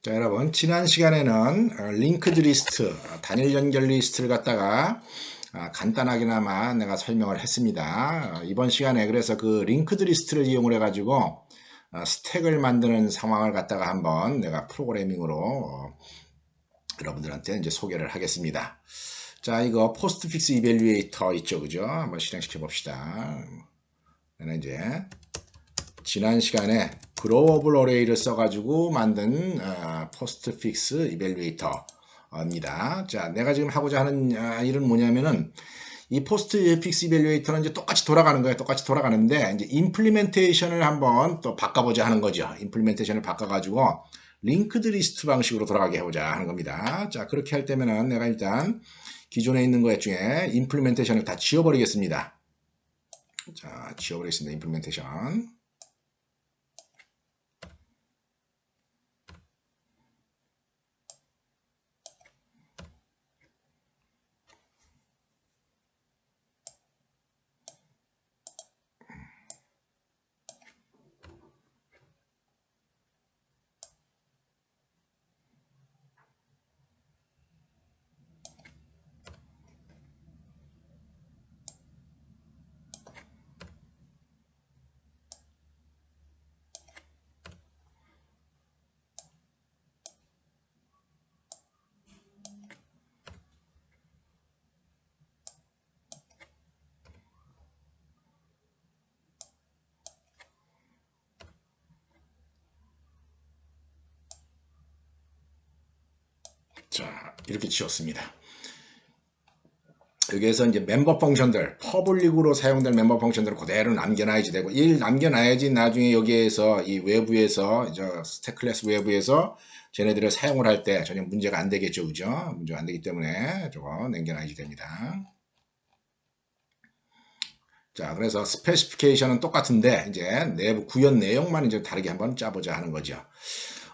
자, 여러분, 지난 시간에는 링크드 리스트, 단일 연결 리스트를 갖다가 간단하게나마 내가 설명을 했습니다. 이번 시간에 그래서 그 링크드 리스트를 이용을 해가지고 스택을 만드는 상황을 갖다가 한번 내가 프로그래밍으로 여러분들한테 이제 소개를 하겠습니다. 자, 이거 포스트픽스 이밸류에이터 있죠, 그죠? 한번 실행시켜 봅시다. 이제 지난 시간에 글로벌 어레이를 써가지고 만든 포스트픽스 이밸류에이터입니다. 자, 내가 지금 하고자 하는 일은 뭐냐면은 이 포스트픽스 이밸류에이터는 이제 똑같이 돌아가는 거예요. 똑같이 돌아가는데 이제 임플리멘테이션을 한번 또 바꿔보자 하는 거죠. 임플리멘테이션을 바꿔가지고 링크드 리스트 방식으로 돌아가게 해보자 하는 겁니다. 자, 그렇게 할 때면은 내가 일단 기존에 있는 것 중에 임플리멘테이션을 다 지워버리겠습니다. 자, 지워버리겠습니다. 임플리멘테이션. 자, 이렇게 지웠습니다. 여기에서 이제 멤버 펑션들, 퍼블릭으로 사용될 멤버 펑션들을 그대로 남겨놔야지 되고, 남겨놔야지 나중에 여기에서 이 외부에서, 스택 클래스 외부에서 쟤네들을 사용을 할 때 전혀 문제가 안 되겠죠, 그죠? 문제가 안 되기 때문에 저거 남겨놔야지 됩니다. 자, 그래서 스페시피케이션은 똑같은데, 이제 내부 구현 내용만 이제 다르게 한번 짜보자 하는 거죠.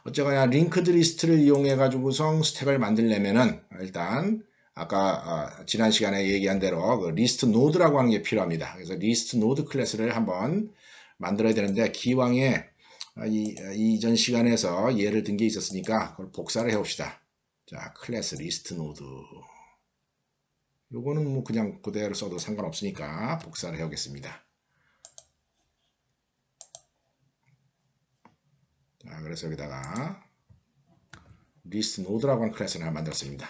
어쨌거나 링크드 리스트를 이용해 가지고서 스택을 만들려면은 일단 아까 지난 시간에 얘기한 대로 그 리스트 노드라고 하는 게 필요합니다. 그래서 리스트 노드 클래스를 한번 만들어야 되는데 기왕에 이전 시간에서 예를 든 게 있었으니까 그걸 복사를 해봅시다. 자, 클래스 리스트 노드. 요거는 뭐 그냥 그대로 써도 상관없으니까 복사를 해오겠습니다. 자, 그래서 여기다가 리스트 노드라고 하는 클래스를 하나 만들었습니다.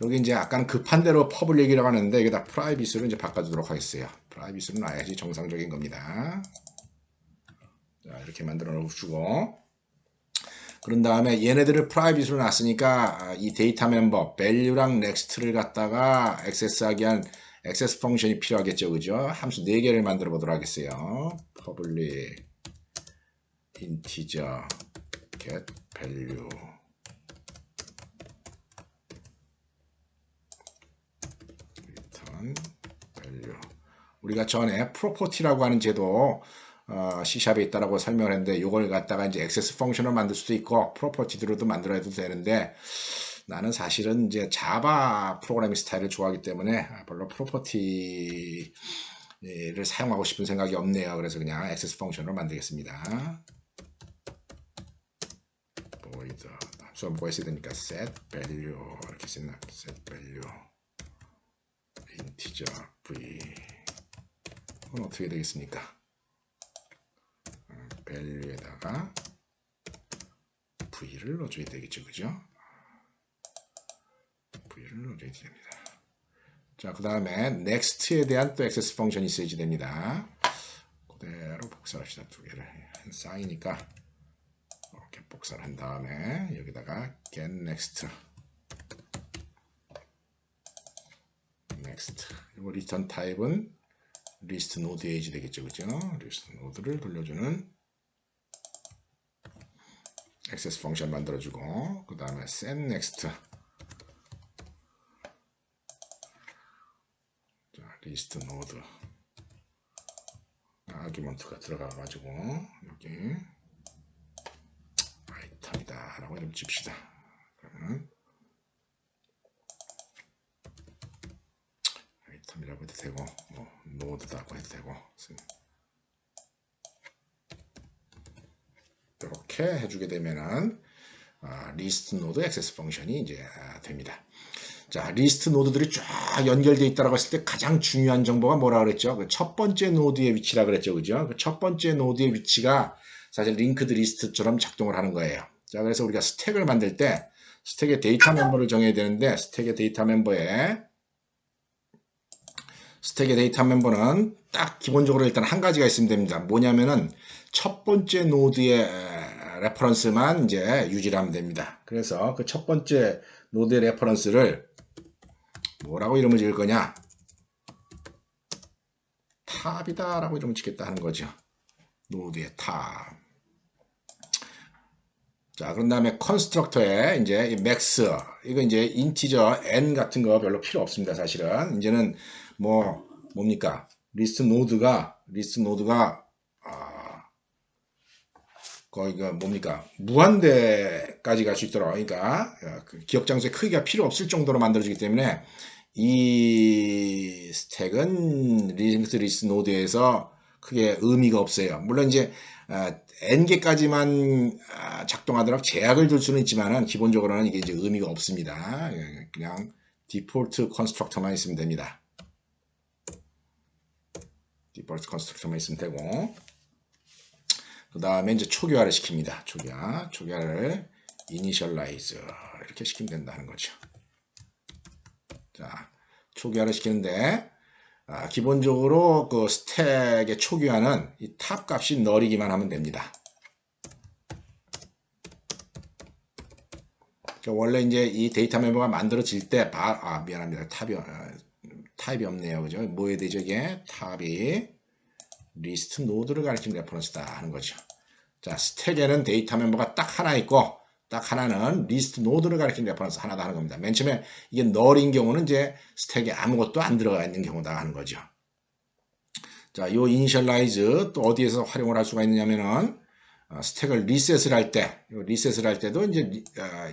여기 이제 약간 급한 대로 퍼블릭이라고 하는데 여기다 프라이빗으로 이제 바꿔주도록 하겠어요. 프라이빗으로 놔야지 정상적인 겁니다. 자, 이렇게 만들어 놓으시고 그런 다음에 얘네들을 프라이빗으로 놨으니까 이 데이터 멤버 value랑 next를 갖다가 액세스하기 위한 액세스 펑션이 필요하겠죠, 그죠? 함수 4개를 만들어 보도록 하겠어요. public integer get value value. 우리가 전에 property라고 하는 제도 C샵에 있다라고 설명을 했는데 이걸 갖다가 이제 액세스 펑션을 만들 수도 있고 프로퍼티들로도 만들어도 되는데 나는 사실은 이제 자바 프로그래밍 스타일을 좋아하기 때문에 별로 프로퍼티를 사용하고 싶은 생각이 없네요. 그래서 그냥 액세스 펑션으로 만들겠습니다. void 함수가 뭐가 있어야 되니까 set value 이렇게 쓰나 set value integer v 이건 어떻게 되겠습니까? value에다가 v를 넣어줘야 되겠죠, 그죠? v를 넣어줘야 됩니다. 자, 그 다음에 next에 대한 또 액세스 펑션이 있어야지 됩니다. 그대로 복사를 합시다. 두 개를 쌍이니까 이렇게 복사를 한 다음에 여기다가 get next 이거 리턴 타입은 리스트 노드 에이지 되겠죠, 그죠? 리스트 노드를 돌려주는 액세스 펑션 만들어주고 그 다음에 set next 리스트 노드 아규먼트가 들어가가지고 여기 아이템이다 라고 좀 칩시다. 그러면 아이템이라고 해도 되고 뭐 노드라고 해도 되고 이렇게 해주게 되면은 리스트 노드 액세스 펑션이 이제 됩니다. 자, 리스트 노드들이 쫙 연결되어 있다고 했을 때 가장 중요한 정보가 뭐라 그랬죠? 그 첫 번째 노드의 위치라 그랬죠. 그죠? 그 첫 번째 노드의 위치가 사실 링크드 리스트처럼 작동을 하는 거예요. 자, 그래서 우리가 스택을 만들 때 스택의 데이터 멤버를 정해야 되는데 스택의 데이터 멤버는 딱 기본적으로 일단 한 가지가 있으면 됩니다. 뭐냐면은 첫 번째 노드의 레퍼런스만 이제 유지를 하면 됩니다. 그래서 그 첫 번째 노드의 레퍼런스를 뭐라고 이름을 지을 거냐? 탑이다 라고 이름을 짓겠다 하는 거죠. 노드의 탑. 자, 그런 다음에 컨스트럭터에 이제 max, 이거 이제 인티저 n 같은 거 별로 필요 없습니다. 사실은 이제는 뭡니까? 리스트 노드가 거의 뭡니까? 무한대까지 갈 수 있도록, 그러니까 그 기억 장소의 크기가 필요 없을 정도로 만들어지기 때문에 이 스택은 링크드 리스트 노드에서 크게 의미가 없어요. 물론 이제 n개까지만 작동하도록 제약을 둘 수는 있지만은 기본적으로는 이게 이제 의미가 없습니다. 그냥 디폴트 컨스트럭터만 있으면 됩니다. 디폴트 컨스트럭터만 있으면 되고, 그 다음에 이제 초기화를 시킵니다. 초기화를 initialize 이렇게 시키면 된다는 거죠. 자, 초기화를 시키는데 기본적으로 그 스택의 초기화는 이 탑 값이 널이기만 하면 됩니다. 원래 이제 이 데이터 멤버가 만들어질 때 미안합니다. 탑이 없네요. 그죠? 뭐 해야 되죠? 이게 탑이 리스트 노드를 가리키는 레퍼런스다 하는 거죠. 자, 스택에는 데이터 멤버가 딱 하나 있고 딱 하나는 리스트 노드를 가리키는 레퍼런스 하나다 하는 겁니다. 맨 처음에 이게 널인 경우는 이제 스택에 아무것도 안 들어가 있는 경우다 하는 거죠. 자, 요 initialize 또 어디에서 활용을 할 수가 있느냐면은 스택을 리셋을 할 때도 이제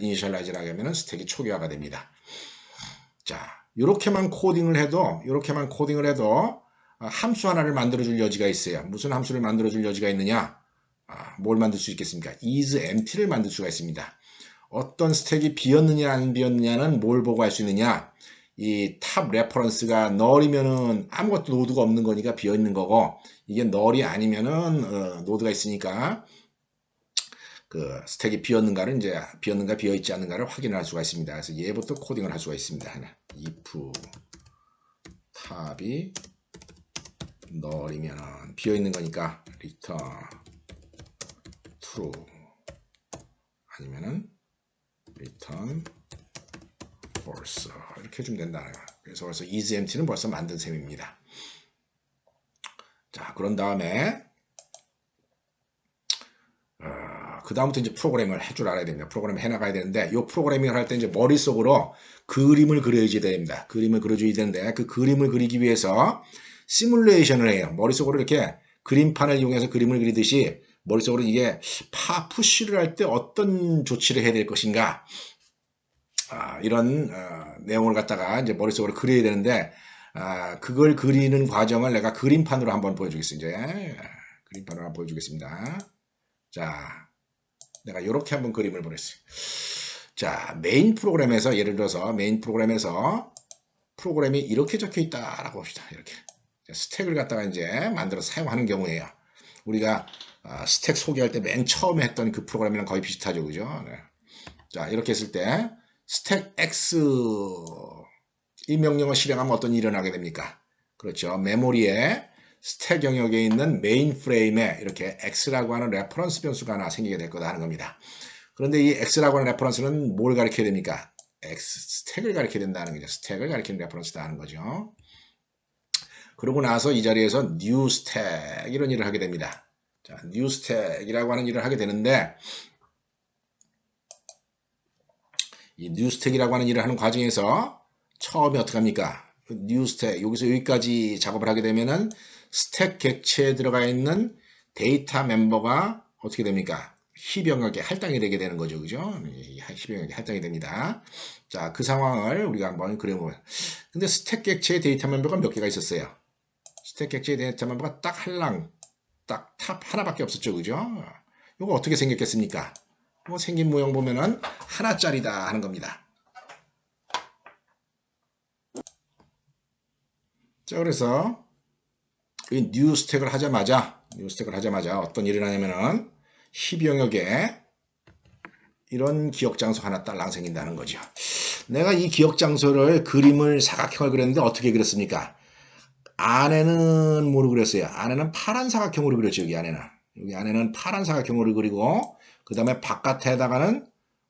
initialize를 하면은 스택이 초기화가 됩니다. 자, 이렇게만 코딩을 해도 함수 하나를 만들어줄 여지가 있어요. 무슨 함수를 만들어줄 여지가 있느냐? 뭘 만들 수 있겠습니까? isEmpty를 만들 수가 있습니다. 어떤 스택이 비었느냐 안 비었느냐는 뭘 보고 할 수 있느냐? 이 탑 레퍼런스가 널이면은 아무것도 노드가 없는 거니까 비어 있는 거고, 이게 널이 아니면은 노드가 있으니까 그 스택이 비었는가 비어 있지 않는가를 확인할 수가 있습니다. 그래서 얘부터 코딩을 할 수가 있습니다. if 탑이 널이면은 비어 있는 거니까 return true 아니면은 return false 이렇게 해주면 된다. 그래서 벌써 isEmpty는 벌써 만든 셈입니다. 자, 그런 다음에 그 다음부터 이제 프로그램을 할 줄 알아야 됩니다. 프로그램을 해나가야 되는데, 이 프로그래밍을 할 때 이제 머릿속으로 그림을 그려야지 됩니다. 그림을 그려줘야 되는데, 그 그림을 그리기 위해서 시뮬레이션을 해요. 머릿속으로 이렇게 그림판을 이용해서 그림을 그리듯이 머릿속으로 이게 푸시를 할 때 어떤 조치를 해야 될 것인가, 이런 내용을 갖다가 이제 머릿속으로 그려야 되는데, 그걸 그리는 과정을 내가 그림판으로 한번 보여주겠습니다. 그림판으로 한번 보여주겠습니다. 자, 내가 이렇게 한번 그림을 보냈어요. 자, 메인 프로그램에서 예를 들어서 프로그램이 이렇게 적혀 있다라고 봅시다. 이렇게 스택을 갖다가 이제 만들어 사용하는 경우에요. 우리가 스택 소개할 때 맨 처음에 했던 그 프로그램이랑 거의 비슷하죠, 그죠? 네. 자, 이렇게 했을 때 스택 X 이 명령을 실행하면 어떤 일이 일어나게 됩니까? 그렇죠. 메모리에 스택 영역에 있는 메인 프레임에 이렇게 X라고 하는 레퍼런스 변수가 하나 생기게 될 거다 하는 겁니다. 그런데 이 X라고 하는 레퍼런스는 뭘 가리켜야 됩니까? 스택을 가리켜야 된다는 거죠. 스택을 가리키는 레퍼런스다 하는 거죠. 그러고 나서 이 자리에서 new stack 이런 일을 하게 됩니다. 자, new stack이라고 하는 일을 하게 되는데, 이 new stack이라고 하는 일을 하는 과정에서 처음에 어떻게 합니까? new stack 여기서 여기까지 작업을 하게 되면은 스택 객체에 들어가 있는 데이터 멤버가 어떻게 됩니까? 힙 영역에 할당이 되게 되는 거죠. 그죠? 힙 영역에 할당이 됩니다. 자, 그 상황을 우리가 한번 그려보면. 근데 스택 객체의 데이터 멤버가 몇 개가 있었어요? 스택 객체의 데이터 멤버가 딱 탑 하나밖에 없었죠. 그죠? 이거 어떻게 생겼겠습니까? 뭐 생긴 모형 보면은 하나짜리다 하는 겁니다. 자, 그래서 이 뉴 스택을 하자마자 어떤 일이 나냐면은 힙 영역에 이런 기억 장소 하나 딸랑 생긴다는 거죠. 내가 이 기억 장소를 그림을 사각형을 그렸는데 어떻게 그렸습니까? 안에는 뭐로 그렸어요? 안에는 파란 사각형으로 그렸죠. 여기 안에는 파란 사각형으로 그리고 그 다음에 바깥에다가는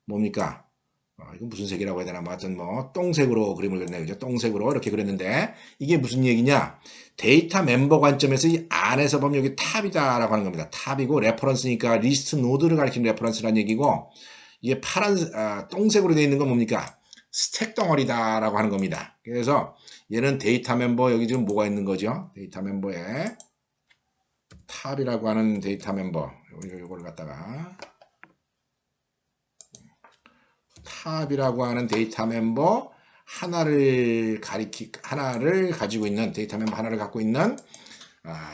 뭡니까? 이거 무슨 색이라고 해야 되나? 뭐 하여튼 뭐 똥색으로 그림을 그렸네. 그죠? 똥색으로 이렇게 그렸는데 이게 무슨 얘기냐? 데이터 멤버 관점에서 이 안에서 보면 여기 탑이다라고 하는 겁니다. 탑이고 레퍼런스니까 리스트 노드를 가리키는 레퍼런스라는 얘기고 이게 파란 똥색으로 되어 있는 건 뭡니까? 스택 덩어리다라고 하는 겁니다. 그래서 얘는 데이터 멤버 여기 지금 뭐가 있는 거죠? 데이터 멤버에 탑이라고 하는 데이터 member 이걸 갖다가 탑이라고 하는 데이터 멤버 하나를 가지고 있는 데이터 멤버 하나를 갖고 있는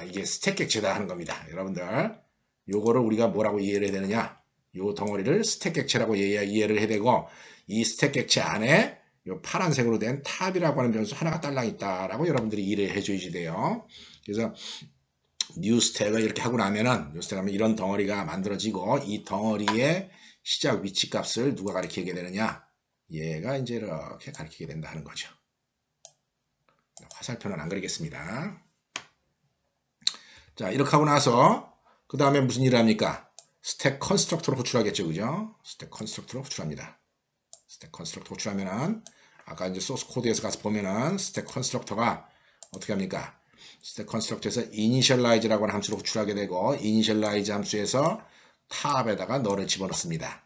이게 스택 객체다 하는 겁니다. 여러분들 요거를 우리가 뭐라고 이해를 해야 되느냐? 요 덩어리를 스택 객체라고 이해를 해야 되고 이 스택 객체 안에 요 파란색으로 된 탑이라고 하는 변수 하나가 딸랑 있다라고 여러분들이 이해를 해줘야지 돼요. 그래서 뉴 스택을 이렇게 하고 나면은 뉴 스택 하면 이런 덩어리가 만들어지고 이 덩어리의 시작 위치 값을 누가 가리키게 되느냐? 얘가 이제 이렇게 가리키게 된다 하는 거죠. 화살표는 안 그리겠습니다. 자, 이렇게 하고 나서 그 다음에 무슨 일을 합니까? 스택 컨스트럭터로 호출하겠죠, 그죠? 스택 컨스트럭터로 호출합니다. 스택 컨스트럭터 호출하면은 아까 이제 소스 코드에서 가서 보면은 스택 컨스트럭터가 어떻게 합니까? 스택 컨스트럭터에서 initialize라고 하는 함수를 호출하게 되고 initialize 함수에서 탑에다가 너를 집어넣습니다.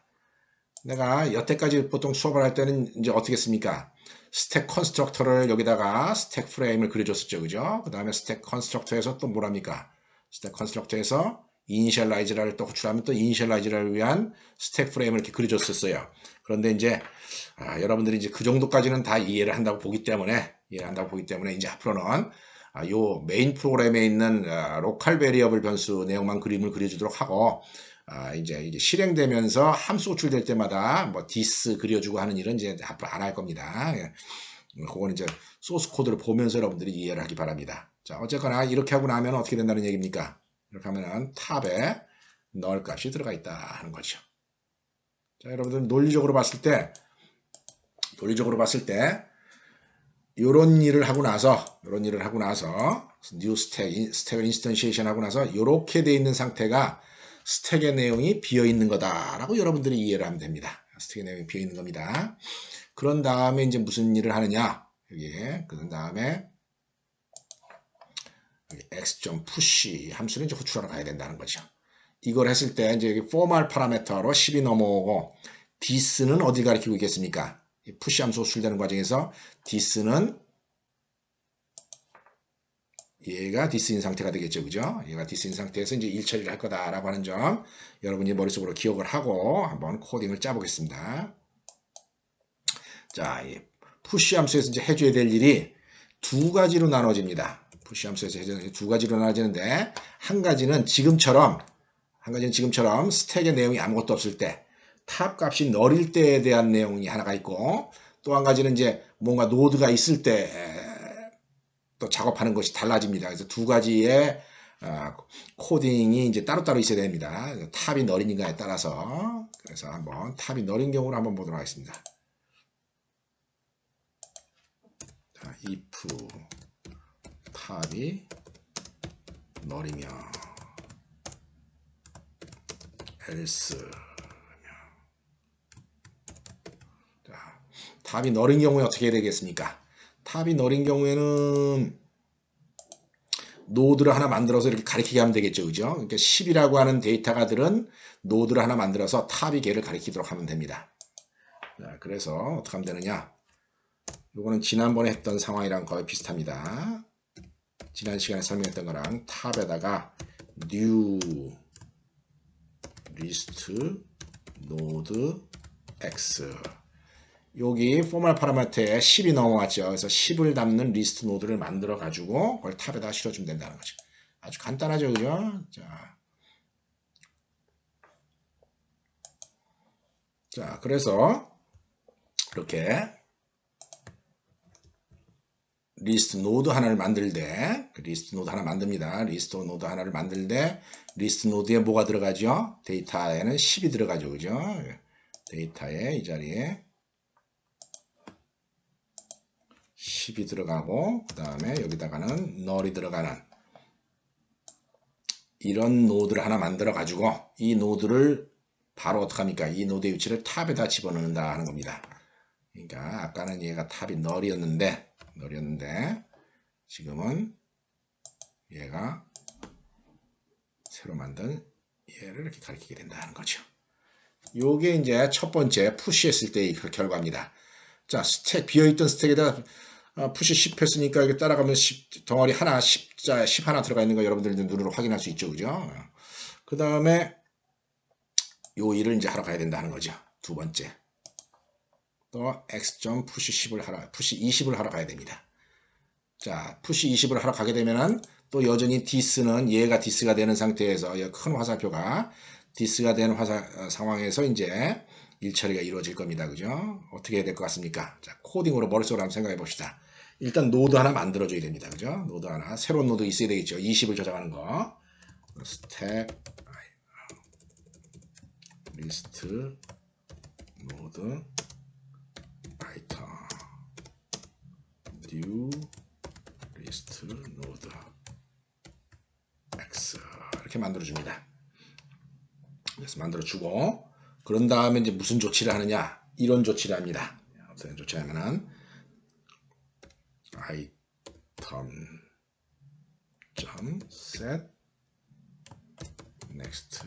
내가 여태까지 보통 수업을 할 때는 이제 어떻게 했습니까? 스택 컨스트럭터를 여기다가 스택 프레임을 그려줬었죠, 그죠? 그 다음에 스택 컨스트럭터에서 또 뭐랍니까? 스택 컨스트럭터에서 initialize를 또 호출하면 또 initialize를 위한 스택 프레임을 이렇게 그려줬었어요. 그런데 이제 여러분들이 이제 그 정도까지는 다 이해를 한다고 보기 때문에 이제 앞으로는 요 메인 프로그램에 있는 로컬 베리어블 변수 내용만 그림을 그려주도록 하고 이제 실행되면서 함수 호출될 때마다 뭐 디스 그려주고 하는 일은 이제 앞으로 안 할 겁니다. 그거는 이제 소스 코드를 보면서 여러분들이 이해를 하기 바랍니다. 자, 어쨌거나 이렇게 하고 나면 어떻게 된다는 얘기입니까? 이렇게 하면은 탑에 넣을 값이 들어가 있다 하는 거죠. 자, 여러분들 논리적으로 봤을 때 요런 일을 하고 나서 뉴 스택을 인스턴시에이션 하고 나서 요렇게 돼 있는 상태가 스택의 내용이 비어 있는 거다라고 여러분들이 이해를 하면 됩니다. 스택의 내용이 비어 있는 겁니다. 그런 다음에 이제 무슨 일을 하느냐? 그런 다음에 x.push 함수는 이제 호출하러 가야 된다는 거죠. 이걸 했을 때 이제 여기 포멀 파라미터로 10이 넘어오고 this는 어디 가리키고 있겠습니까? 푸시 함수 호출되는 과정에서 this는 얘가 this인 상태가 되겠죠, 그죠? 얘가 this인 상태에서 이제 일 처리를 할 거다라고 하는 점 여러분이 머릿속으로 기억을 하고 한번 코딩을 짜보겠습니다. 자, 이 푸시 함수에서 이제 해줘야 될 일이 두 가지로 나눠집니다. 푸시 함수에서 해줘야 될 일이 두 가지로 나눠지는데 한 가지는 지금처럼 스택의 내용이 아무것도 없을 때 탑 값이 널일 때에 대한 내용이 하나가 있고 또 한 가지는 이제 뭔가 노드가 있을 때 또 작업하는 것이 달라집니다. 그래서 두 가지의 코딩이 이제 따로따로 있어야 됩니다. 탑이 널인가에 따라서 그래서 한번 탑이 널인 경우를 한번 보도록 하겠습니다. 자, if 탑이 널이며 else 탑이 널인 경우에 어떻게 해야 되겠습니까? 탑이 널인 경우에는 노드를 하나 만들어서 이렇게 가리키게 하면 되겠죠, 그죠? 그러니까 10이라고 하는 데이터가 들은 노드를 하나 만들어서 탑이 걔를 가리키도록 하면 됩니다. 자, 그래서 어떻게 하면 되느냐? 이거는 지난번에 했던 상황이랑 거의 비슷합니다. 지난 시간에 설명했던 거랑 탑에다가 new list node x 여기 포멀 파라미터에 10이 넘어왔죠. 그래서 10을 담는 리스트 노드를 만들어 가지고 그걸 탑에다 실어주면 된다는 거죠. 아주 간단하죠, 그죠? 자, 자, 그래서 이렇게 리스트 노드 하나를 만들되 리스트 노드 하나 만듭니다. 리스트 노드 하나를 만들되 리스트 노드에 뭐가 들어가죠? 데이터에는 10이 들어가죠. 그죠? 데이터에 이 자리에 10이 들어가고 그 다음에 여기다가는 null이 들어가는 이런 노드를 하나 만들어 가지고 이 노드를 바로 어떡합니까? 이 노드의 위치를 탑에다 집어넣는다 하는 겁니다. 그러니까 아까는 얘가 탑이 null이었는데 지금은 얘가 새로 만든 얘를 이렇게 가리키게 된다는 거죠. 요게 이제 첫 번째 푸시했을 때의 결과입니다. 자, 스택 비어있던 스택에다 푸시 10 했으니까 이게 따라가면 10, 덩어리 하나 10자 10 하나 들어가 있는 거 여러분들 눈으로 확인할 수 있죠. 그죠? 그 다음에 요 일을 이제 하러 가야 된다는 거죠. 두 번째. 또 x.점 푸시 10을 하러 푸시 20을 하러 가야 됩니다. 자, 푸시 20을 하러 가게 되면은 또 여전히 디스는 얘가 디스가 되는 상태에서 큰 화살표가 디스가 된 상황에서 이제 일 처리가 이루어질 겁니다. 그죠? 어떻게 해야 될 것 같습니까? 자, 코딩으로 머릿속으로 한번 생각해 봅시다. 일단 노드 하나 만들어줘야 됩니다. 그죠? 노드 하나. 새로운 노드 있어야 되겠죠. 20을 저장하는 거. 스택, 리스트, 노드, 아이템, new, 리스트, 노드, x. 이렇게 만들어줍니다. 그래서 만들어주고, 그런 다음에 이제 무슨 조치를 하느냐? 이런 조치를 합니다. 어떤 조치하면은, item set next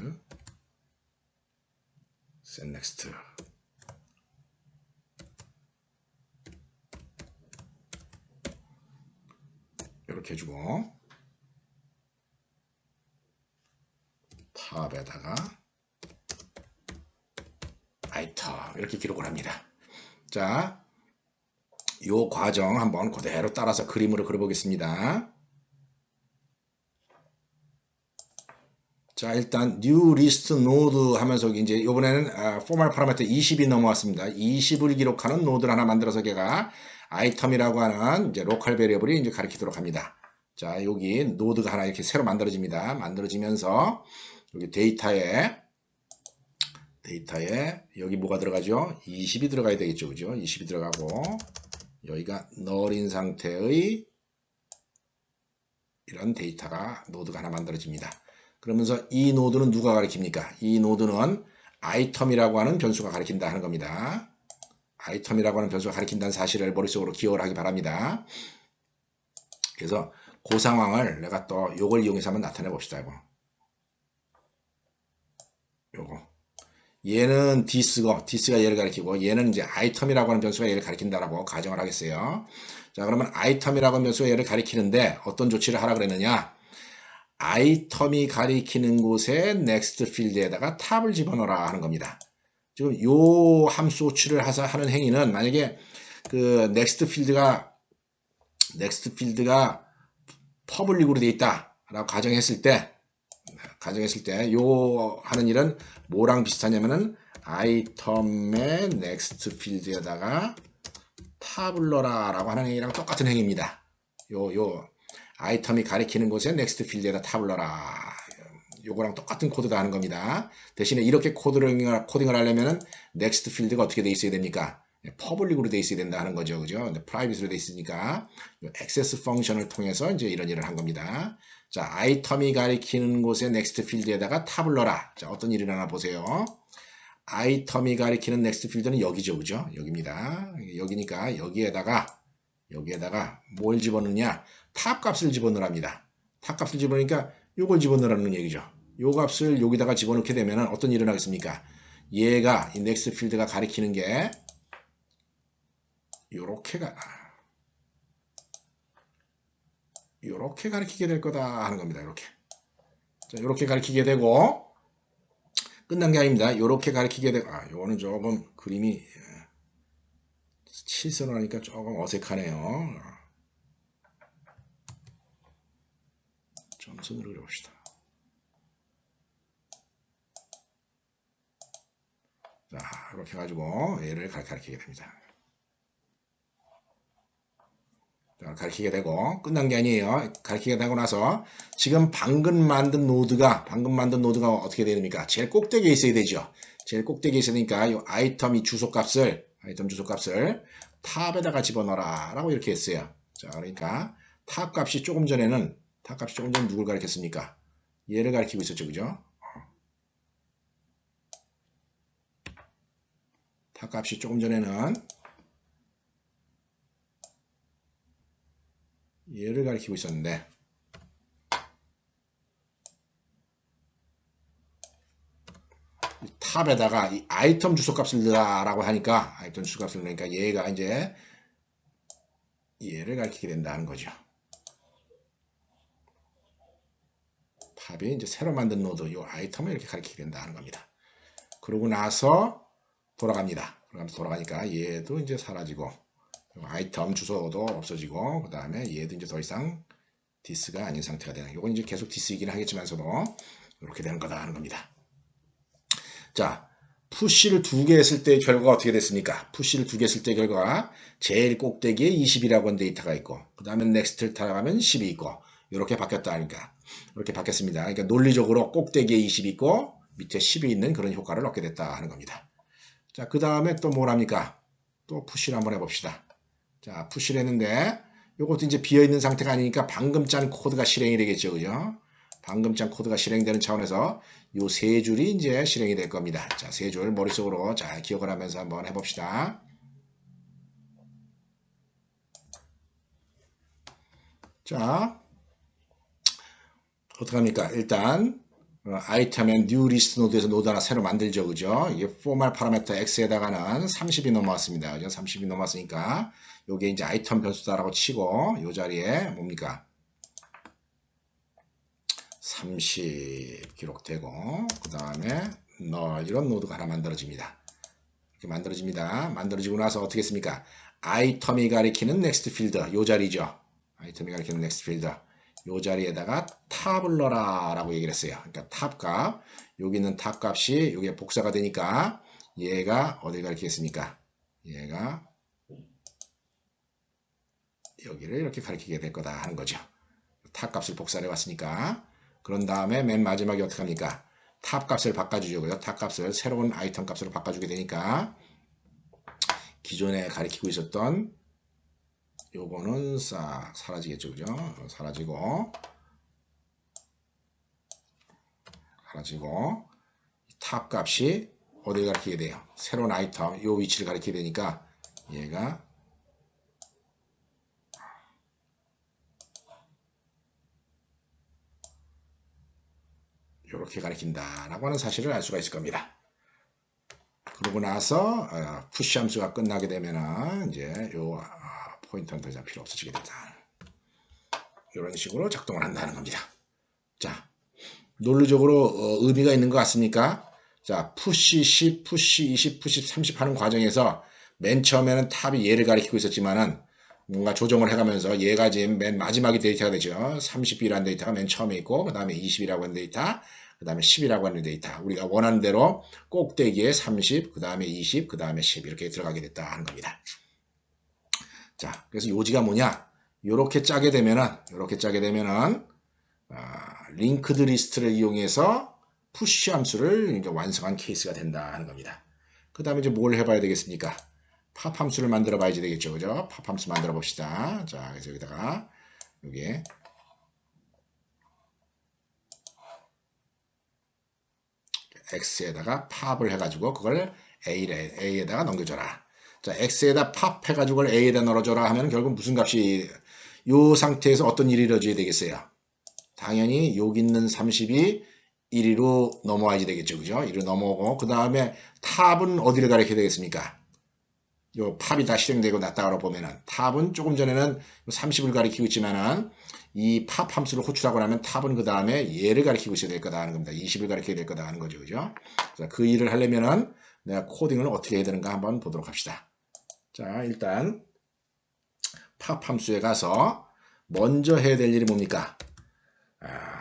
set next 이렇게 해주고 탑에다가 아이템 이렇게 기록을 합니다. 자, 요 과정 한번 그대로 따라서 그림으로 그려보겠습니다. 자, 일단 new list node 하면서 이제 이번에는 formal parameter 20이 넘어왔습니다. 20을 기록하는 노드를 하나 만들어서 걔가 아이템이라고 하는 이제 로컬 베리어블이 이제 가리키도록 합니다. 자, 여기 노드가 하나 이렇게 새로 만들어집니다. 만들어지면서 여기 데이터에 여기 뭐가 들어가죠? 20이 들어가야 되겠죠. 그죠? 20이 들어가고 여기가 null인 상태의 이런 데이터가 노드가 하나 만들어집니다. 그러면서 이 노드는 누가 가리킵니까? 이 노드는 아이템이라고 하는 변수가 가리킨다 하는 겁니다. 아이템이라고 하는 변수가 가리킨다는 사실을 머릿속으로 기억을 하기 바랍니다. 그래서 그 상황을 내가 또 요걸 이용해서 한번 나타내 봅시다. 요거. 얘는 디스가 얘를 가리키고 얘는 이제 아이템이라고 하는 변수가 얘를 가리킨다라고 가정을 하겠어요. 자, 그러면 아이템이라고 하는 변수가 얘를 가리키는데 어떤 조치를 하라 그랬느냐? 아이템이 가리키는 곳에 next 필드에다가 탑을 집어넣어라 하는 겁니다. 지금 요 함수 호출을 하는 행위는 만약에 그 next 필드가 퍼블릭으로 되어 있다라고 가정했을 때 요 하는 일은 뭐랑 비슷하냐면은 아이템의 next 필드에다가 탑을 넣어라 라고 하는 행위랑 똑같은 행위입니다. 요 아이템이 가리키는 곳에 next 필드에다 탑을 넣어라. 요거랑 똑같은 코드다 하는 겁니다. 대신에 이렇게 코딩을 하려면은 next 필드가 어떻게 돼 있어야 됩니까? 퍼블릭으로 돼 있어야 된다 하는 거죠. 그죠? 근데 프라이빗으로 돼 있으니까 액세스 펑션을 통해서 이제 이런 일을 한 겁니다. 자, 아이템이 가리키는 곳에 next 필드에다가 탑을 넣어라. 자, 어떤 일이 일어나 보세요. 아이템이 가리키는 next 필드는 여기죠. 그죠? 여기입니다. 여기니까 여기에다가 뭘 집어넣느냐? 탑 값을 집어넣으랍니다. 탑 값을 집어넣으니까 요걸 집어넣으라는 얘기죠. 요 값을 여기다가 집어넣게 되면 어떤 일이 일어나겠습니까? 얘가 이 next 필드가 가리키는 게 요렇게 가리키게 될 거다 하는 겁니다. 이렇게. 자, 요렇게 가리키게 되고 끝난 게 아닙니다. 요렇게 가리키게 되고 요거는 조금 그림이 실선을 하니까 조금 어색하네요. 점선으로 그려봅시다. 자, 이렇게 해가지고 얘를 가르치게 됩니다. 자, 가르치게 되고 끝난 게 아니에요. 가르치게 되고 나서 지금 방금 만든 노드가 어떻게 됩니까? 제일 꼭대기에 있어야 되죠. 제일 꼭대기에 있으니까 이 아이템 주소값을 탑에다가 집어넣어라 라고 이렇게 했어요. 자, 그러니까 탑 값이 조금 전에는 누굴 가르쳤습니까? 얘를 가르치고 있었죠. 그죠? 탑 값이 조금 전에는 얘를 가리키고 있었는데 이 탑에다가 이 아이템 주소값을 넣으라고 하니까 아이템 주소값을 넣으니까 얘가 이제 얘를 가리키게 된다는 거죠. 탑이 이제 새로 만든 노드 이 아이템을 이렇게 가리키게 된다는 겁니다. 그러고 나서 돌아갑니다. 돌아가니까 얘도 이제 사라지고 아이템 주소도 없어지고 그 다음에 얘도 이제 더 이상 디스가 아닌 상태가 되는. 이건 이제 계속 디스이긴 하겠지만서도 이렇게 되는 거다 하는 겁니다. 자, 푸시를 2개 했을 때 결과가 어떻게 됐습니까? 푸시를 2개 했을 때 결과가 제일 꼭대기에 20이라고 하는 데이터가 있고 그 다음에 넥스트를 타가면 10이 있고 이렇게 바뀌었다 하니까 이렇게 바뀌었습니다. 그러니까 논리적으로 꼭대기에 20이 있고 밑에 10이 있는 그런 효과를 얻게 됐다 하는 겁니다. 자, 그 다음에 또 뭐랍니까? 또 푸시를 한번 해봅시다. 자, 푸시를 했는데 이것도 이제 비어있는 상태가 아니니까 방금 짠 코드가 실행이 되겠죠. 그죠? 방금 짠 코드가 실행되는 차원에서 요 세 줄이 이제 실행이 될 겁니다. 자, 세 줄 머릿속으로 잘 기억을 하면서 한번 해봅시다. 자, 어떡합니까? 일단 아이템의 new list 노드에서 노드 하나 새로 만들죠. 그죠? 이게 formal 파라미터 x에다가는 30이 넘어왔습니다. 그죠? 30이 넘어왔으니까 요게 이제 아이템 변수다라고 치고 요 자리에 뭡니까? 30 기록되고 그 다음에 이런 노드가 하나 만들어집니다. 이렇게 만들어집니다. 만들어지고 나서 어떻게 했습니까? 아이템이 가리키는 넥스트 필드 요 자리죠. 아이템이 가리키는 넥스트 필드 요 자리에다가 탑을 넣어라 라고 얘기를 했어요. 그러니까 탑 값, 여기 있는 탑 값이 여기에 복사가 되니까 얘가 어딜 가리키겠습니까? 얘가 여기를 이렇게 가리키게 될 거다 하는 거죠. 탑 값을 복사해 왔으니까 그런 다음에 맨 마지막에 어떻게 합니까? 탑 값을 바꿔주죠. 탑 값을 새로운 아이템 값으로 바꿔주게 되니까 기존에 가리키고 있었던 요거는 싹 사라지겠죠. 그죠? 사라지고 탑 값이 어딜 가리키게 돼요? 새로운 아이템 요 위치를 가리키게 되니까 얘가 이렇게 가리킨다 라고 하는 사실을 알 수가 있을 겁니다. 그러고 나서 푸시 함수가 끝나게 되면은 이제 요 포인터는 더 이상 필요 없어지게 된다. 이런 식으로 작동을 한다는 겁니다. 자, 논리적으로 의미가 있는 것 같습니까? 자, 푸시 10, 푸시 20, 푸시 30 하는 과정에서 맨 처음에는 탑이 얘를 가리키고 있었지만은 뭔가 조정을 해가면서 얘가 지금 맨 마지막에 데이터가 되죠. 30B라는 데이터가 맨 처음에 있고 그 다음에 20이라고 하는 데이터 그 다음에 10이라고 하는 데이터 우리가 원하는 대로 꼭대기에 30, 그 다음에 20, 그 다음에 10 이렇게 들어가게 됐다 하는 겁니다. 자, 그래서 요지가 뭐냐? 요렇게 짜게 되면은 링크드 리스트를 이용해서 푸시 함수를 이제 완성한 케이스가 된다 하는 겁니다. 그 다음에 이제 뭘 해봐야 되겠습니까? 팝 함수를 만들어 봐야지 되겠죠. 그죠? 팝 함수 만들어 봅시다. 자, 그래서 여기다가 여기에 x에다가 팝을 해가지고 그걸 a에다가 넘겨줘라. 자, x에다 팝 해가지고 그걸 a에다 넣어줘라 하면 결국 무슨 값이 이 상태에서 어떤 일이 이루어져야 되겠어요? 당연히 여기 있는 30이 1위로 넘어와야지 되겠죠. 그죠? 1위로 넘어오고 그 다음에 탑은 어디를 가리켜야 되겠습니까? 요 팝이 다 실행되고 났다고 보면은 탑은 조금 전에는 30을 가리키고 있지만은 이 팝 함수를 호출하고 나면 탑은 그 다음에 얘를 가리키고 있어야 될 거다 하는 겁니다. 20을 가리켜야 될 거다 하는 거죠. 그죠? 그 일을 하려면은 내가 코딩을 어떻게 해야 되는가 한번 보도록 합시다. 자, 일단 팝 함수에 가서 먼저 해야 될 일이 뭡니까?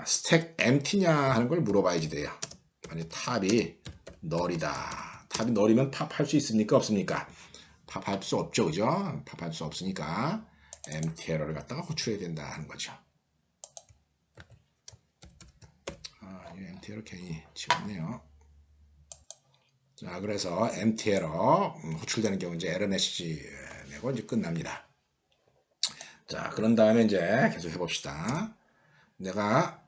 스택 empty냐 하는 걸 물어봐야지 돼요. 아니 탑이 널이다. 탑이 너리면 팝할 수 있습니까? 없습니까? 팝할 수 없죠. 그죠? 팝할 수 없으니까 empty error를 갖다가 호출해야 된다 하는 거죠. 이 empty error 괜히 지웠네요. 자, 그래서 empty error 호출되는 경우 이제 에러 메시지 내고 이제 끝납니다. 자, 그런 다음에 이제 계속 해봅시다. 내가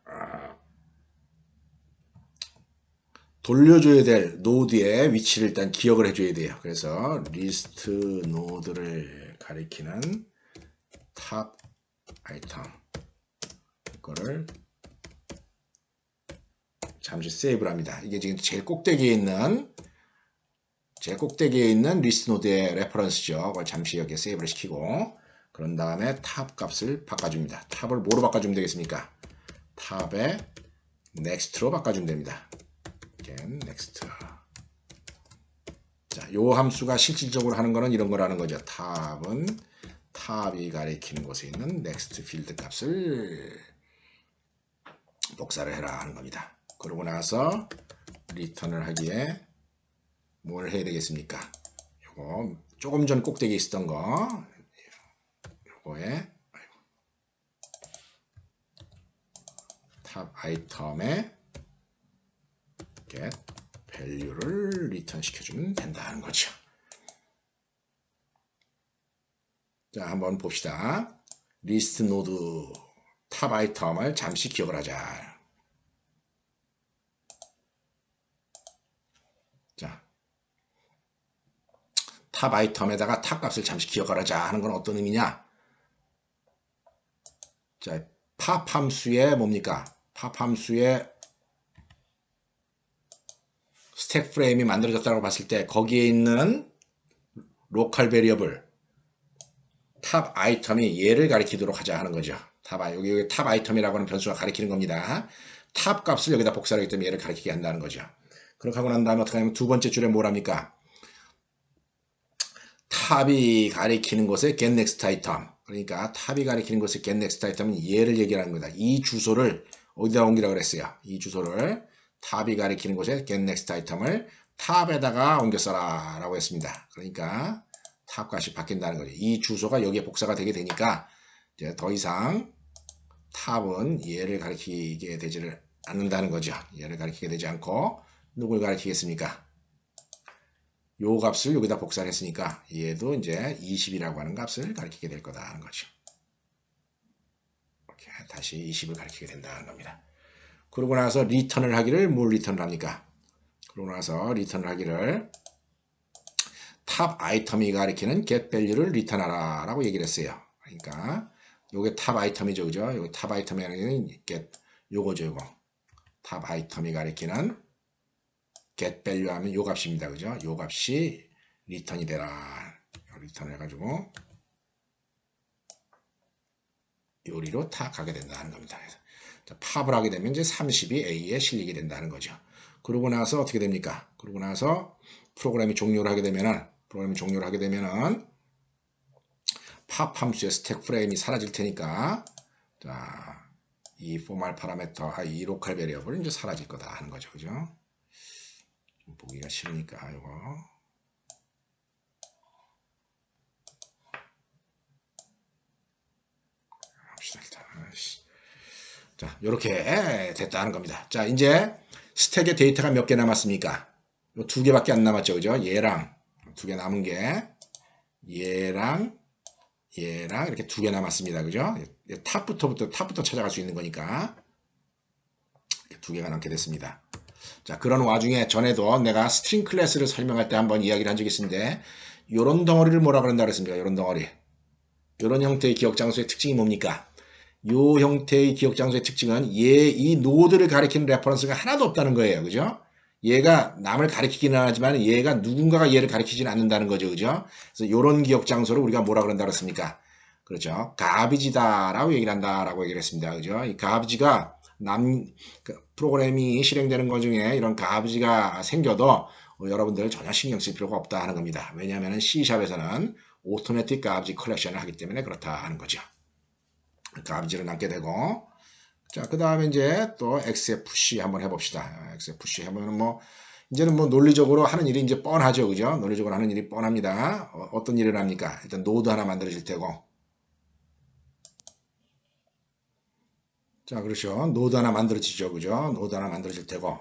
돌려줘야 될 노드의 위치를 일단 기억을 해줘야 돼요. 그래서 리스트 노드를 가리키는 탑 아이템 이거를 잠시 세이브를 합니다. 이게 지금 제일 꼭대기에 있는 리스트 노드의 레퍼런스죠. 그걸 잠시 여기에 세이브를 시키고 그런 다음에 탑 값을 바꿔줍니다. 탑을 뭐로 바꿔주면 되겠습니까? 탑에 next로 바꿔주면 됩니다. next. 자, 요 함수가 실질적으로 하는 거는 이런 거라는 거죠. 탑이 가리키는 곳에 있는 next 필드 값을 복사를 해라 하는 겁니다. 그러고 나서 리턴을 하기에 뭘 해야 되겠습니까? 요거 조금 전 꼭대기에 있었던 거 요거에 탑 아이템에 get value를 리턴 시켜주면 된다는 거죠. 자, 한번 봅시다. 리스트 노드 탑 아이템을 잠시 기억을 하자. 자, 탑 아이템에다가 탑 값을 잠시 기억을 하자 하는 건 어떤 의미냐? 자, 팝 함수의 뭡니까? 팝 함수의 스택 프레임이 만들어졌다고 봤을 때 거기에 있는 로컬 베리어블 탑 아이템이 얘를 가리키도록 하자 하는 거죠. 여기 탑 아이템이라고 하는 변수가 가리키는 겁니다. 탑 값을 여기다 복사를 하기 때문에 얘를 가리키게 한다는 거죠. 그렇게 하고 난 다음에 어떻게 하냐면 두 번째 줄에 뭘 합니까? 탑이 가리키는 곳에 get next item. 그러니까 탑이 가리키는 곳에 get next item은 얘를 얘기하는 겁니다. 이 주소를 어디다 옮기라고 그랬어요? 이 주소를 탑이 가리키는 곳에 get next item을 탑에다가 옮겨 써라 라고 했습니다. 그러니까 탑 값이 바뀐다는 거죠. 이 주소가 여기에 복사가 되게 되니까 이제 더 이상 탑은 얘를 가리키게 되지를 않는다는 거죠. 얘를 가리키게 되지 않고 누굴 가리키겠습니까? 요 값을 여기다 복사를 했으니까 얘도 이제 20이라고 하는 값을 가리키게 될 거다 하는 거죠. 이렇게 다시 20을 가리키게 된다는 겁니다. 그러고 나서 리턴을 하기를 뭘 리턴을 합니까? 그러고 나서 리턴을 하기를 탑 아이템이 가리키는 get value를 리턴하라 라고 얘기를 했어요. 그러니까 요게 탑 아이템이죠. 그죠? 요 탑 아이템이 get 요거죠. 요거. 탑 아이템이 가리키는 get value 하면 요 값입니다. 그죠? 요 값이 리턴이 되라. 리턴을 해가지고 요리로 탁 가게 된다는 겁니다. 자, 팝을 하게 되면 이제 30이 A에 실리게 된다는 거죠. 그러고 나서 어떻게 됩니까? 그러고 나서 프로그램이 종료를 하게 되면은 팝 함수의 스택 프레임이 사라질 테니까 자, 이 포멀 파라미터, 이 로컬 베리어블은 이제 사라질 거다 하는 거죠. 그죠? 좀 보기가 싫으니까 이거 합시다. 자, 이렇게 됐다는 겁니다. 자, 이제 스택에 데이터가 몇 개 남았습니까? 두 개밖에 안 남았죠. 그죠? 얘랑 두 개 남은 게 얘랑 이렇게 두 개 남았습니다. 그죠? 탑부터 찾아갈 수 있는 거니까 두 개가 남게 됐습니다. 자, 그런 와중에 전에도 내가 스트링 클래스를 설명할 때 한번 이야기를 한 적이 있는데 요런 덩어리를 뭐라 그런다 그랬습니까? 요런 덩어리. 요런 형태의 기억 장소의 특징이 뭡니까? 요 형태의 기억 장소의 특징은 이 노드를 가리키는 레퍼런스가 하나도 없다는 거예요. 그죠? 얘가 남을 가리키기는 하지만 얘가 누군가가 얘를 가리키지는 않는다는 거죠. 그죠? 그래서 요런 기억 장소를 우리가 뭐라 그런다 그랬습니까? 그렇죠. 가비지다라고 얘기를 한다라고 얘기를 했습니다. 그죠? 이 가비지가 프로그램이 실행되는 것 중에 이런 가비지가 생겨도 여러분들 전혀 신경 쓸 필요가 없다 하는 겁니다. 왜냐하면 C샵에서는 오토매틱 가비지 컬렉션을 하기 때문에 그렇다 하는 거죠. 가비지를 남게 되고 자, 그 다음에 이제 또 XFC 한번 해봅시다. XFC 하면은 뭐 이제는 뭐 논리적으로 하는 일이 이제 뻔하죠. 그죠? 논리적으로 하는 일이 뻔합니다. 어떤 일을 합니까? 일단 노드 하나 만들어질 테고. 자, 그렇죠. 노드 하나 만들어지죠. 그죠? 노드 하나 만들어질 테고.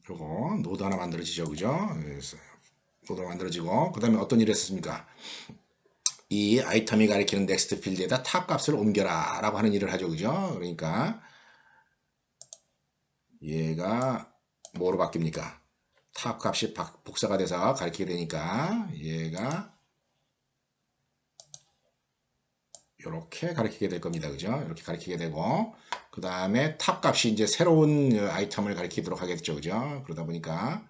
요거 노드 하나 만들어지죠. 그죠? 그래서 노드가 만들어지고, 그 다음에 어떤 일을 했습니까? 이 아이템이 가리키는 넥스트 필드에다 탑 값을 옮겨라 라고 하는 일을 하죠. 그죠? 그러니까 얘가 뭐로 바뀝니까? 탑 값이 복사가 돼서 가리키게 되니까 얘가 이렇게 가리키게 될 겁니다. 그죠? 이렇게 가리키게 되고, 그 다음에 탑 값이 이제 새로운 아이템을 가리키도록 하겠죠. 그죠? 그러다 보니까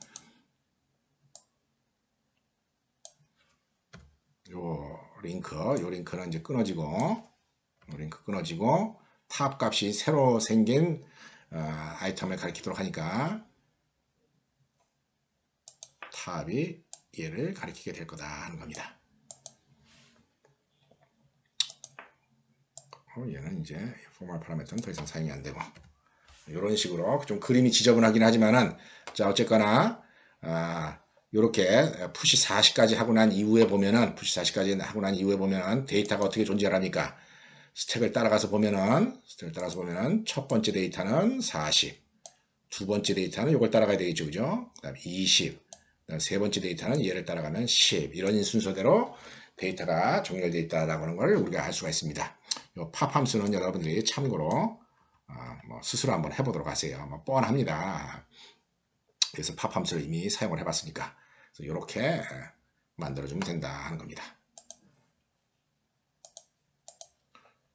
요 링크는 이제 끊어지고, 링크 끊어지고, 탑 값이 새로 생긴 아이템을 가리키도록 하니까 탑이 얘를 가리키게 될 거다 하는 겁니다. 얘는 이제 포멀 파라미터는 더 이상 사용이 안 되고, 이런 식으로 좀 그림이 지저분하긴 하지만은, 자, 어쨌거나 이렇게 푸시 40까지 하고 난 이후에 보면은, 푸시 40까지 하고 난 이후에 보면은 데이터가 어떻게 존재합니까? 스택을 따라가서 보면은 첫 번째 데이터는 40, 두 번째 데이터는 이걸 따라가야 되겠죠. 그죠? 그 다음에 20, 그다음 세 번째 데이터는 얘를 따라가면 10, 이런 순서대로 데이터가 정렬되어 있다라고 하는 걸 우리가 알 수가 있습니다. 이 팝 함수는 여러분들이 참고로 뭐 스스로 한번 해보도록 하세요. 뭐 뻔합니다. 그래서 팝 함수를 이미 사용을 해봤으니까 이렇게 만들어주면 된다 하는 겁니다.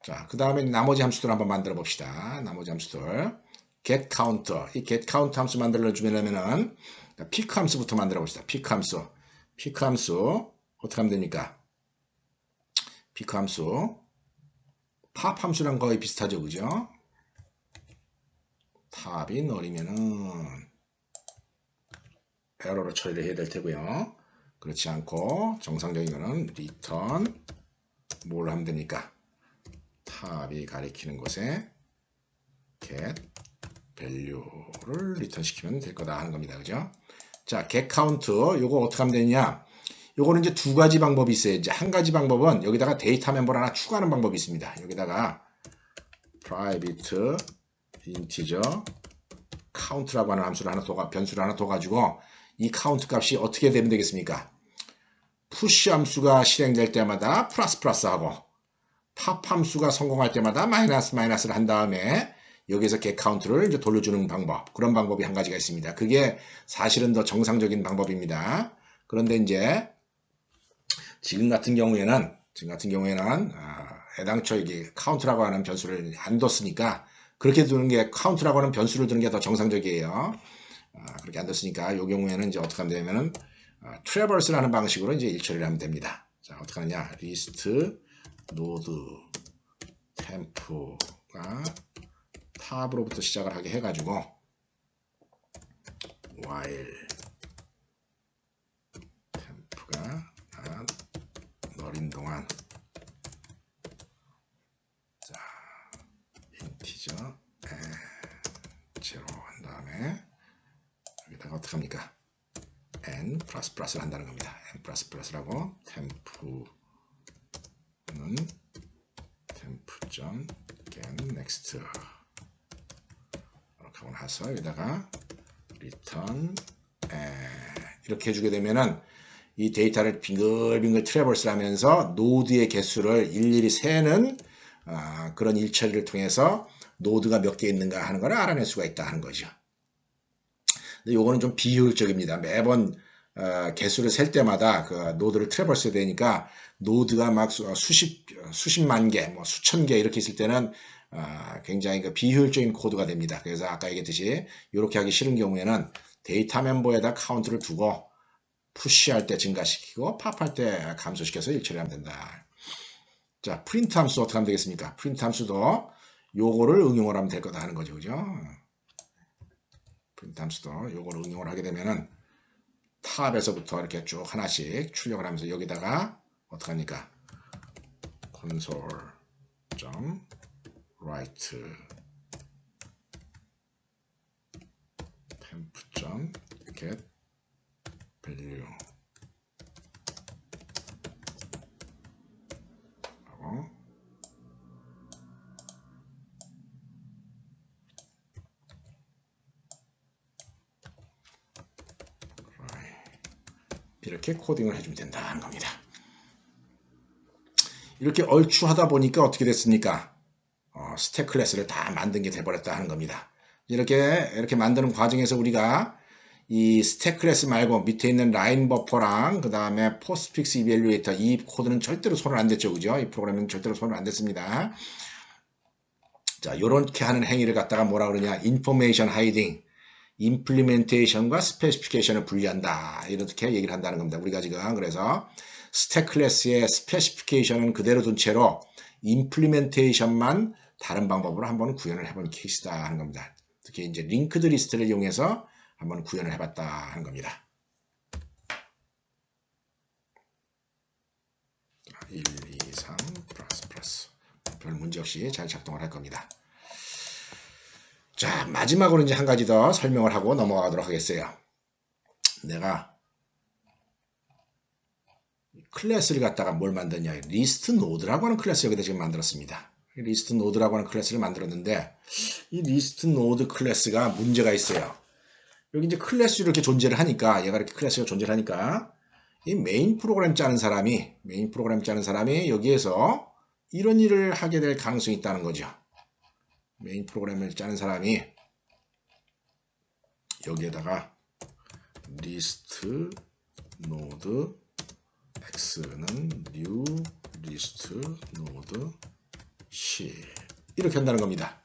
자, 그 다음에 나머지 함수들 한번 만들어 봅시다. 나머지 함수들. get counter. 이 get count 함수 만들어주려면은 pick 함수부터 만들어 봅시다. pick 함수. pick 함수 어떻게 하면 됩니까? pick 함수. pop 함수랑 거의 비슷하죠. 그죠? 탑이 널이면은 에러로 처리를 해야 될 테고요. 그렇지 않고 정상적인 거는 return 뭘 하면 됩니까? 탑이 가리키는 곳에 get value를 리턴 시키면 될 거다 하는 겁니다. 그죠? 자, get count 요거 어떻게 하면 되느냐? 요거는 이제 두 가지 방법이 있어요. 이제 한 가지 방법은 여기다가 데이터 멤버를 하나 추가하는 방법이 있습니다. 여기다가 private integer count라고 하는 함수를 하나 더, 변수를 하나 더 가지고 이 count 값이 어떻게 되면 되겠습니까? push 함수가 실행될 때마다 플러스 하고 pop 함수가 성공할 때마다 마이너스를 한 다음에 여기에서 get count를 이제 돌려주는 방법, 그런 방법이 한 가지가 있습니다. 그게 사실은 더 정상적인 방법입니다. 그런데 이제 지금 같은 경우에는 애당초 이게 count라고 하는 변수를 안 뒀으니까 그렇게 두는 게 count라고 하는 변수를 두는 게 더 정상적이에요. 그렇게 안 뒀으니까 이 경우에는 이제 어떻게 하면 되냐면은 traverse를 하는 방식으로 이제 일처리를 하면 됩니다. 자, 어떻게 하느냐? list node temp가 탑으로부터 시작을 하게 해가지고 while temp가 널인 동안 자 integer 제로 한 다음에 여기다가 어떻게 합니까? n 플러스를 한다는 겁니다. n 플러스라고 temp는 temp.get next 이렇게 하고 나서 여기다가 return 이렇게 해주게 되면은 이 데이터를 빙글빙글 트래버스 하면서 노드의 개수를 일일이 세는 그런 일처리를 통해서 노드가 몇 개 있는가 하는 걸 알아낼 수가 있다 하는 거죠. 근데 요거는 좀 비효율적입니다. 매번 개수를 셀 때마다 그 노드를 트래버스 해야 되니까 노드가 막 수십만 개, 뭐 수천 개 이렇게 있을 때는 굉장히 그 비효율적인 코드가 됩니다. 그래서 아까 얘기했듯이 이렇게 하기 싫은 경우에는 데이터 멤버에다 카운트를 두고 푸시할 때 증가시키고 팝할 때 감소시켜서 일처리하면 된다. 자, 프린트 함수 어떻게 하면 되겠습니까? 프린트 함수도 요거를 응용을 하면 될 거다 하는 거죠. 그죠? 프린트 함수도 요거를 응용을 하게 되면은 탑에서부터 이렇게 쭉 하나씩 출력을 하면서 여기다가 어떻게 합니까? console.write temp.get value 하고 이렇게 코딩을 해주면 된다는 겁니다. 이렇게 얼추 하다 보니까 어떻게 됐습니까? 스택 클래스를 다 만든 게 돼버렸다 하는 겁니다. 이렇게 만드는 과정에서 우리가 이 스택 클래스 말고 밑에 있는 라인 버퍼랑 그 다음에 포스트픽스 이밸류에이터 이 코드는 절대로 손을 안 댔죠. 그죠? 이 프로그램은 절대로 손을 안 댔습니다. 자, 요렇게 하는 행위를 갖다가 뭐라 그러냐? 인포메이션 하이딩, 임플리멘테이션과 스페시피케이션을 분리한다. 이렇게 얘기를 한다는 겁니다. 우리가 지금 그래서 스택 클래스의 스페시피케이션은 그대로 둔 채로 임플리멘테이션만 다른 방법으로 한번 구현을 해본 케이스다 하는 겁니다. 특히 이제 링크드 리스트를 이용해서 한번 구현을 해봤다 하는 겁니다. 1, 2, 3 플러스 별 문제 없이 잘 작동을 할 겁니다. 자, 마지막으로 이제 한 가지 더 설명을 하고 넘어가도록 하겠어요. 내가 클래스를 갖다가 뭘 만드냐? 리스트 노드라고 하는 클래스 여기다 지금 만들었습니다. 리스트 노드라고 하는 클래스를 만들었는데 이 리스트 노드 클래스가 문제가 있어요. 여기 이제 클래스 이렇게 존재를 하니까 얘가 이렇게 클래스가 존재를 하니까 이 메인 프로그램 짜는 사람이 여기에서 이런 일을 하게 될 가능성이 있다는 거죠. 메인 프로그램을 짜는 사람이 여기에다가 리스트 노드 x는 new 리스트 노드 c 이렇게 한다는 겁니다.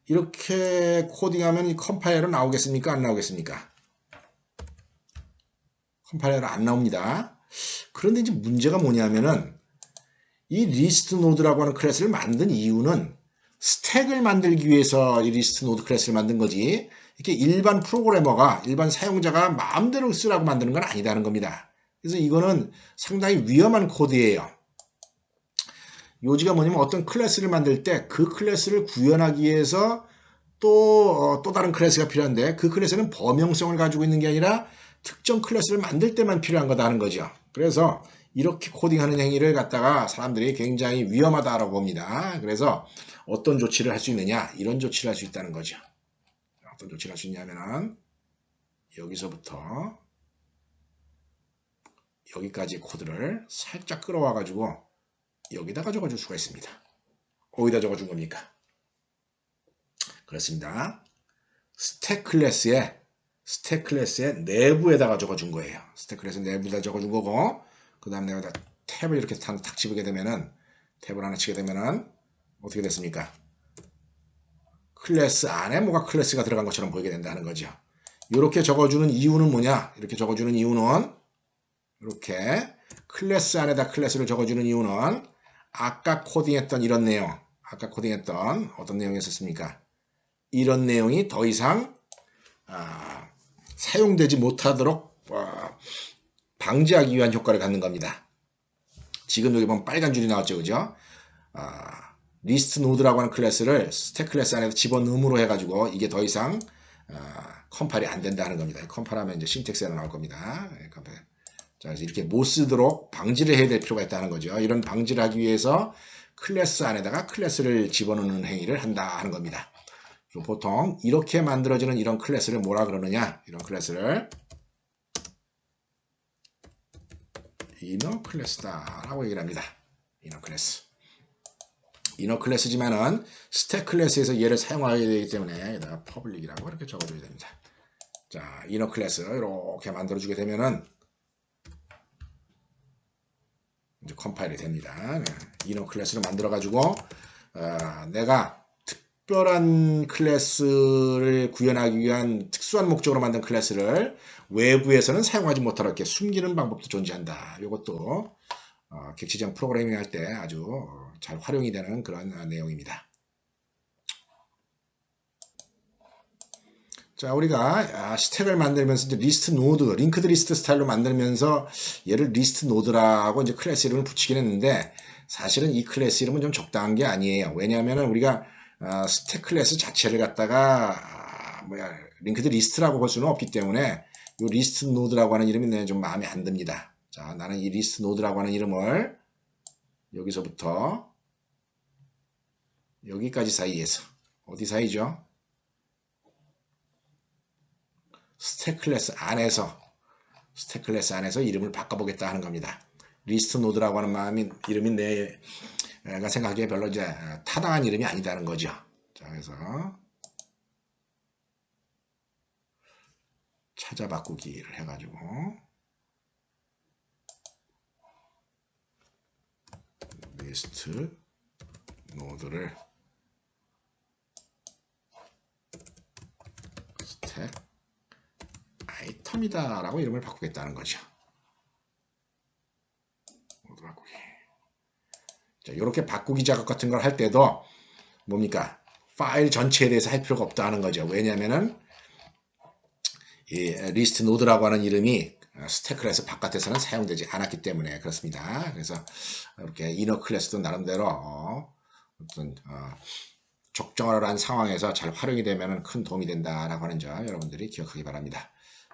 이렇게 코딩하면 이 컴파일러 나오겠습니까? 안 나오겠습니까? 컴파일러 안 나옵니다. 그런데 이제 문제가 뭐냐면은 이 리스트 노드라고 하는 클래스를 만든 이유는 스택을 만들기 위해서 이 리스트 노드 클래스를 만든 거지 이렇게 일반 프로그래머가 일반 사용자가 마음대로 쓰라고 만드는 건 아니다는 겁니다. 그래서 이거는 상당히 위험한 코드예요. 요지가 뭐냐면 어떤 클래스를 만들 때 그 클래스를 구현하기 위해서 또 다른 클래스가 필요한데 그 클래스는 범용성을 가지고 있는 게 아니라 특정 클래스를 만들 때만 필요한 거다 하는 거죠. 그래서 이렇게 코딩하는 행위를 갖다가 사람들이 굉장히 위험하다라고 봅니다. 그래서 어떤 조치를 할 수 있느냐? 이런 조치를 할 수 있다는 거죠. 어떤 조치를 할 수 있냐면은 여기서부터 여기까지 코드를 살짝 끌어와 가지고 여기다가 적어줄 수가 있습니다. 어디다 적어준 겁니까? 그렇습니다. 스택 클래스의 내부에다가 적어준 거예요. 스택 클래스 내부에다 적어준 거고, 그 다음에 내가 탭을 이렇게 탁 집게 되면은, 탭을 하나 치게 되면은, 어떻게 됐습니까? 클래스 안에 뭐가 클래스가 들어간 것처럼 보이게 된다는 거죠. 이렇게 적어주는 이유는 뭐냐? 이렇게 적어주는 이유는, 이렇게 클래스 안에다 클래스를 적어주는 이유는, 아까 코딩했던 이런 내용, 아까 코딩했던 어떤 내용이 있었습니까? 이런 내용이 더 이상 사용되지 못하도록 방지하기 위한 효과를 갖는 겁니다. 지금 여기 보면 빨간 줄이 나왔죠, 그죠? 리스트 노드라고 하는 클래스를 스택 클래스 안에 집어넣음으로 해가지고 이게 더 이상 컴파일이 안 된다는 겁니다. 컴파일하면 이제 신텍스가 나올 겁니다. 자, 이렇게 못 쓰도록 방지를 해야 될 필요가 있다는 거죠. 이런 방지를 하기 위해서 클래스 안에다가 클래스를 집어넣는 행위를 한다 하는 겁니다. 보통 이렇게 만들어지는 이런 클래스를 뭐라 그러느냐? 이런 클래스를 이너 클래스다라고 얘기를 합니다. 이너 클래스. 이너 클래스지만은 스택 클래스에서 얘를 사용하게 되기 때문에 여기다가 퍼블릭이라고 이렇게 적어줘야 됩니다. 자, 이너 클래스 이렇게 만들어주게 되면은 이제 컴파일이 됩니다. 이너 클래스를 만들어가지고 내가 특별한 클래스를 구현하기 위한 특수한 목적으로 만든 클래스를 외부에서는 사용하지 못하도록 이렇게 숨기는 방법도 존재한다. 이것도 객체적 프로그래밍 할 때 아주 잘 활용이 되는 그런 내용입니다. 자, 우리가 스택을 만들면서 이제 리스트 노드, 링크드 리스트 스타일로 만들면서 얘를 리스트 노드라고 이제 클래스 이름을 붙이긴 했는데 사실은 이 클래스 이름은 좀 적당한 게 아니에요. 왜냐하면 우리가 스택 클래스 자체를 갖다가 링크드 리스트라고 볼 수는 없기 때문에 이 리스트 노드라고 하는 이름이 내가 좀 마음에 안 듭니다. 자, 나는 이 리스트 노드라고 하는 이름을 여기서부터 여기까지 사이에서 어디 사이죠? 스택 클래스 안에서 이름을 바꿔보겠다 하는 겁니다. 리스트 노드라고 하는 이름이 내가 생각하기에 별로 이제 타당한 이름이 아니다는 거죠. 자, 그래서 찾아 바꾸기를 해가지고 리스트 노드를 스택 아이템이다 라고 이름을 바꾸겠다는 거죠. 모두 바꾸기. 자, 이렇게 바꾸기 작업 같은 걸 할 때도 뭡니까? 파일 전체에 대해서 할 필요가 없다 하는 거죠. 왜냐하면은 이 리스트 노드라고 하는 이름이 스택 클래스 바깥에서는 사용되지 않았기 때문에 그렇습니다. 그래서 이렇게 이너 클래스도 나름대로 어떤 적정한 상황에서 잘 활용이 되면 큰 도움이 된다라고 하는 점 여러분들이 기억하기 바랍니다.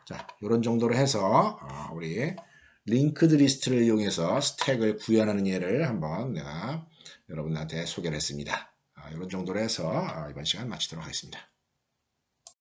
자, 이런 정도로 해서 우리 링크드 리스트를 이용해서 스택을 구현하는 예를 한번 내가 여러분한테 소개를 했습니다. 이런 정도로 해서 이번 시간 마치도록 하겠습니다.